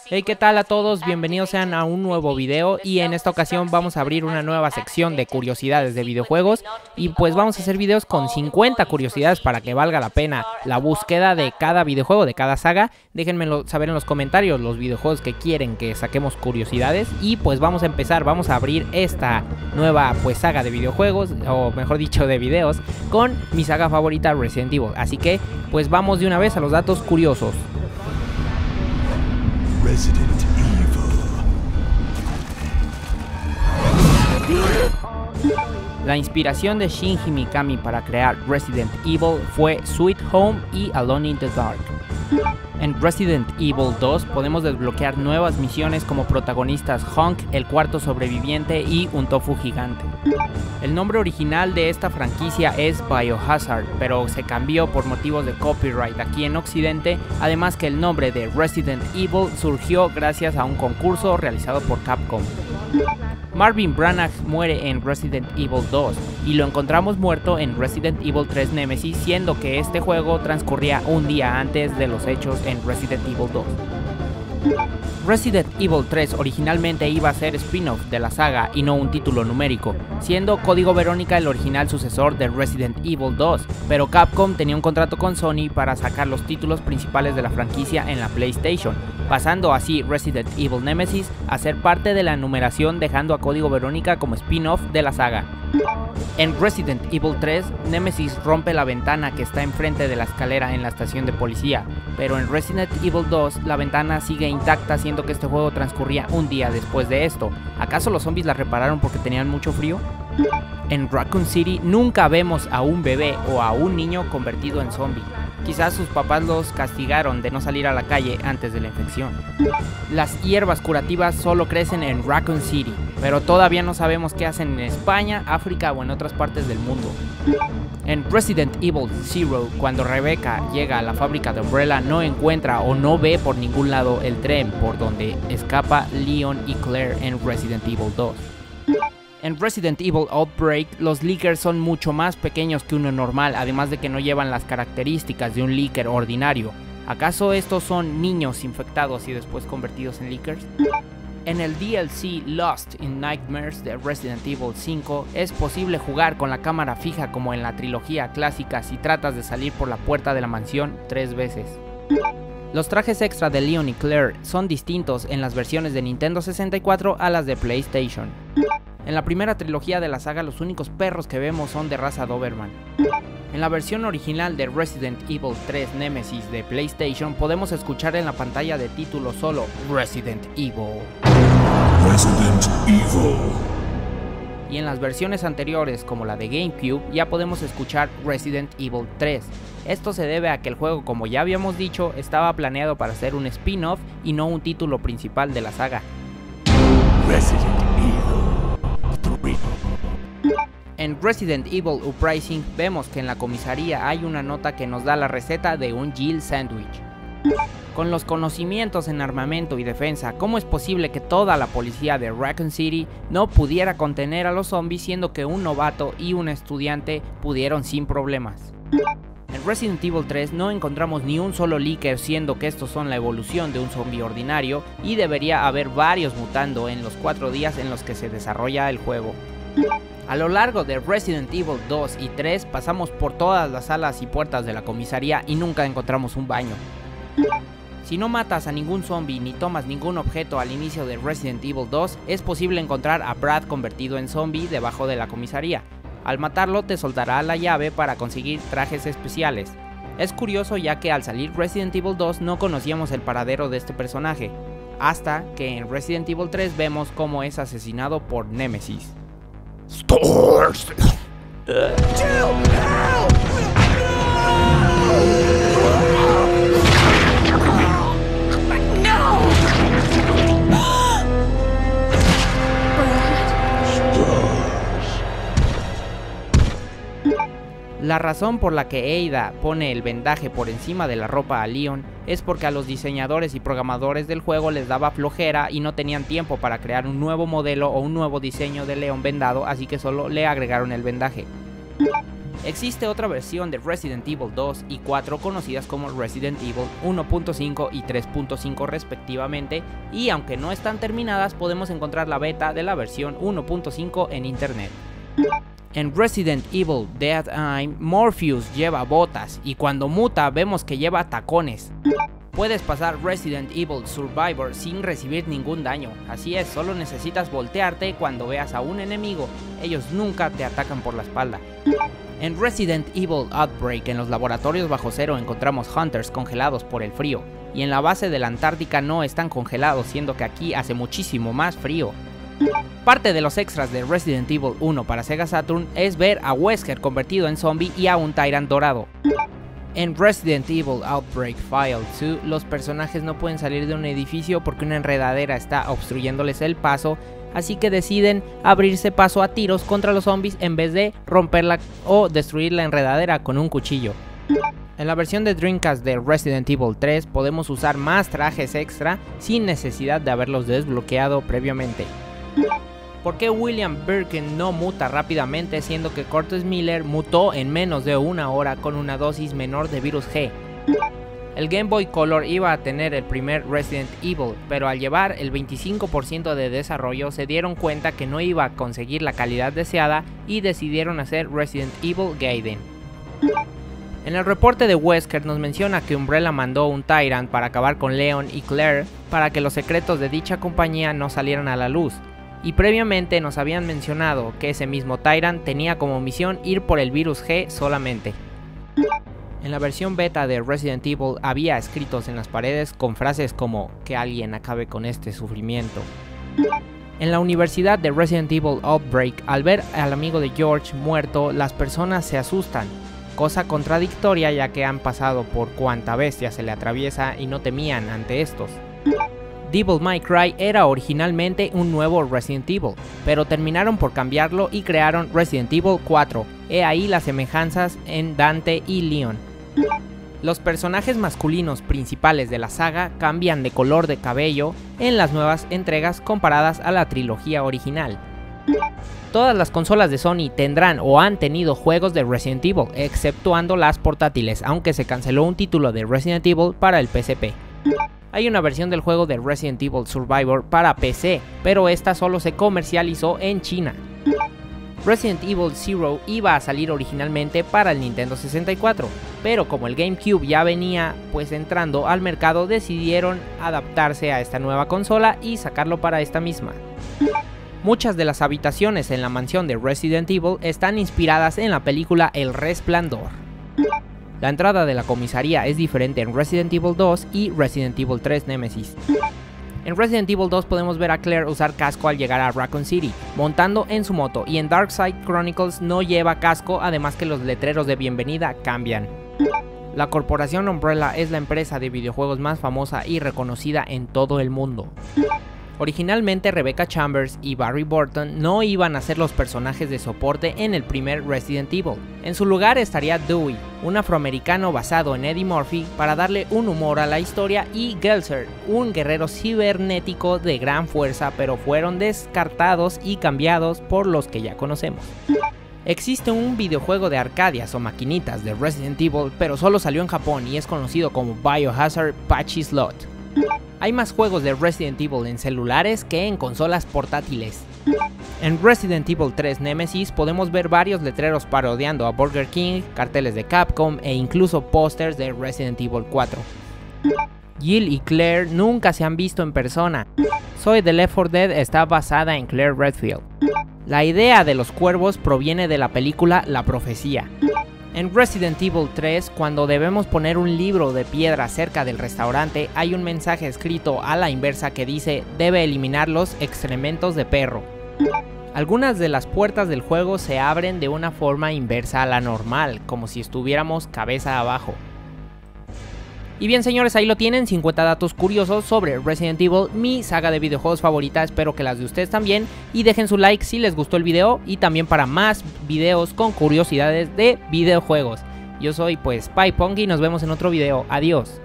Hey, ¿qué tal a todos? Bienvenidos sean a un nuevo video y en esta ocasión vamos a abrir una nueva sección de curiosidades de videojuegos y pues vamos a hacer videos con 50 curiosidades para que valga la pena la búsqueda de cada videojuego, de cada saga. Déjenmelo saber en los comentarios los videojuegos que quieren que saquemos curiosidades y pues vamos a empezar, vamos a abrir esta nueva pues saga de videojuegos, o mejor dicho de videos, con mi saga favorita Resident Evil. Así que pues vamos de una vez a los datos curiosos. Resident Evil. La inspiración de Shinji Mikami para crear Resident Evil fue Sweet Home y Alone in the Dark. En Resident Evil 2 podemos desbloquear nuevas misiones como protagonistas Hunk, el cuarto sobreviviente y un tofu gigante. El nombre original de esta franquicia es Biohazard, pero se cambió por motivos de copyright aquí en Occidente, además que el nombre de Resident Evil surgió gracias a un concurso realizado por Capcom. Marvin Branagh muere en Resident Evil 2 y lo encontramos muerto en Resident Evil 3 Nemesis, siendo que este juego transcurría un día antes de los hechos en Resident Evil 2. Resident Evil 3 originalmente iba a ser spin-off de la saga y no un título numérico, siendo Código Verónica el original sucesor de Resident Evil 2, pero Capcom tenía un contrato con Sony para sacar los títulos principales de la franquicia en la PlayStation, pasando así Resident Evil Nemesis a ser parte de la numeración, dejando a Código Verónica como spin-off de la saga. En Resident Evil 3, Nemesis rompe la ventana que está enfrente de la escalera en la estación de policía, pero en Resident Evil 2 la ventana sigue intacta, siendo que este juego transcurría un día después de esto. ¿Acaso los zombies la repararon porque tenían mucho frío? En Raccoon City nunca vemos a un bebé o a un niño convertido en zombie. Quizás sus papás los castigaron de no salir a la calle antes de la infección. Las hierbas curativas solo crecen en Raccoon City, pero todavía no sabemos qué hacen en España, África o en otras partes del mundo. En Resident Evil Zero, cuando Rebecca llega a la fábrica de Umbrella, no encuentra o no ve por ningún lado el tren por donde escapa Leon y Claire en Resident Evil 2. En Resident Evil Outbreak, los Lickers son mucho más pequeños que uno normal, además de que no llevan las características de un Licker ordinario. ¿Acaso estos son niños infectados y después convertidos en Lickers? En el DLC Lost in Nightmares de Resident Evil 5, es posible jugar con la cámara fija como en la trilogía clásica si tratas de salir por la puerta de la mansión 3 veces. Los trajes extra de Leon y Claire son distintos en las versiones de Nintendo 64 a las de PlayStation. En la primera trilogía de la saga, los únicos perros que vemos son de raza Doberman. En la versión original de Resident Evil 3 Nemesis de PlayStation, podemos escuchar en la pantalla de título solo Resident Evil. Resident Evil. Y en las versiones anteriores, como la de GameCube, ya podemos escuchar Resident Evil 3. Esto se debe a que el juego, como ya habíamos dicho, estaba planeado para ser un spin-off y no un título principal de la saga. Resident Evil 3. En Resident Evil Uprising vemos que en la comisaría hay una nota que nos da la receta de un Jill Sandwich. Con los conocimientos en armamento y defensa, ¿cómo es posible que toda la policía de Raccoon City no pudiera contener a los zombies, siendo que un novato y un estudiante pudieron sin problemas? En Resident Evil 3 no encontramos ni un solo Licker, siendo que estos son la evolución de un zombie ordinario y debería haber varios mutando en los 4 días en los que se desarrolla el juego. A lo largo de Resident Evil 2 y 3 pasamos por todas las salas y puertas de la comisaría y nunca encontramos un baño. Si no matas a ningún zombie ni tomas ningún objeto al inicio de Resident Evil 2, es posible encontrar a Brad convertido en zombie debajo de la comisaría. Al matarlo te soltará la llave para conseguir trajes especiales. Es curioso ya que al salir Resident Evil 2 no conocíamos el paradero de este personaje, hasta que en Resident Evil 3 vemos cómo es asesinado por Nemesis. Stores. La razón por la que Ada pone el vendaje por encima de la ropa a Leon es porque a los diseñadores y programadores del juego les daba flojera y no tenían tiempo para crear un nuevo modelo o un nuevo diseño de Leon vendado, así que solo le agregaron el vendaje. Existe otra versión de Resident Evil 2 y 4 conocidas como Resident Evil 1.5 y 3.5 respectivamente, y aunque no están terminadas podemos encontrar la beta de la versión 1.5 en internet. En Resident Evil Dead Aim, Morpheus lleva botas y cuando muta vemos que lleva tacones. Puedes pasar Resident Evil Survivor sin recibir ningún daño, así es, solo necesitas voltearte cuando veas a un enemigo, ellos nunca te atacan por la espalda. En Resident Evil Outbreak, en los laboratorios bajo cero encontramos Hunters congelados por el frío, y en la base de la Antártica no están congelados, siendo que aquí hace muchísimo más frío. Parte de los extras de Resident Evil 1 para Sega Saturn es ver a Wesker convertido en zombie y a un Tyrant dorado. En Resident Evil Outbreak File 2, los personajes no pueden salir de un edificio porque una enredadera está obstruyéndoles el paso, así que deciden abrirse paso a tiros contra los zombies en vez de romperla o destruir la enredadera con un cuchillo. En la versión de Dreamcast de Resident Evil 3 podemos usar más trajes extra sin necesidad de haberlos desbloqueado previamente. ¿Por qué William Birkin no muta rápidamente siendo que Curtis Miller mutó en menos de una hora con una dosis menor de virus G? El Game Boy Color iba a tener el primer Resident Evil, pero al llevar el 25% de desarrollo se dieron cuenta que no iba a conseguir la calidad deseada y decidieron hacer Resident Evil Gaiden. En el reporte de Wesker nos menciona que Umbrella mandó un Tyrant para acabar con Leon y Claire para que los secretos de dicha compañía no salieran a la luz, y previamente nos habían mencionado que ese mismo Tyrant tenía como misión ir por el virus G solamente. En la versión beta de Resident Evil había escritos en las paredes con frases como "que alguien acabe con este sufrimiento". En la universidad de Resident Evil Outbreak, al ver al amigo de George muerto, las personas se asustan, cosa contradictoria ya que han pasado por cuanta bestia se le atraviesa y no temían ante estos. Devil May Cry era originalmente un nuevo Resident Evil, pero terminaron por cambiarlo y crearon Resident Evil 4, he ahí las semejanzas en Dante y Leon. Los personajes masculinos principales de la saga cambian de color de cabello en las nuevas entregas comparadas a la trilogía original. Todas las consolas de Sony tendrán o han tenido juegos de Resident Evil, exceptuando las portátiles, aunque se canceló un título de Resident Evil para el PSP. Hay una versión del juego de Resident Evil Survivor para PC, pero esta solo se comercializó en China. Resident Evil Zero iba a salir originalmente para el Nintendo 64, pero como el GameCube ya venía pues entrando al mercado, decidieron adaptarse a esta nueva consola y sacarlo para esta misma. Muchas de las habitaciones en la mansión de Resident Evil están inspiradas en la película El Resplandor. La entrada de la comisaría es diferente en Resident Evil 2 y Resident Evil 3 Nemesis. En Resident Evil 2 podemos ver a Claire usar casco al llegar a Raccoon City, montando en su moto, y en Darkside Chronicles no lleva casco, además que los letreros de bienvenida cambian. La corporación Umbrella es la empresa de videojuegos más famosa y reconocida en todo el mundo. Originalmente Rebecca Chambers y Barry Burton no iban a ser los personajes de soporte en el primer Resident Evil. En su lugar estaría Dewey, un afroamericano basado en Eddie Murphy para darle un humor a la historia, y Gelser, un guerrero cibernético de gran fuerza, pero fueron descartados y cambiados por los que ya conocemos. Existe un videojuego de arcadias o maquinitas de Resident Evil, pero solo salió en Japón y es conocido como Biohazard Patchy Slot. Hay más juegos de Resident Evil en celulares que en consolas portátiles. En Resident Evil 3 Nemesis podemos ver varios letreros parodiando a Burger King, carteles de Capcom e incluso pósters de Resident Evil 4. Jill y Claire nunca se han visto en persona. Zoe de Left 4 Dead está basada en Claire Redfield. La idea de los cuervos proviene de la película La Profecía. En Resident Evil 3, cuando debemos poner un libro de piedra cerca del restaurante, hay un mensaje escrito a la inversa que dice: debe eliminar los excrementos de perro. Algunas de las puertas del juego se abren de una forma inversa a la normal, como si estuviéramos cabeza abajo. Y bien señores, ahí lo tienen, 50 datos curiosos sobre Resident Evil, mi saga de videojuegos favorita. Espero que las de ustedes también, y dejen su like si les gustó el video, y también para más videos con curiosidades de videojuegos. Yo soy pues PyPong y nos vemos en otro video, adiós.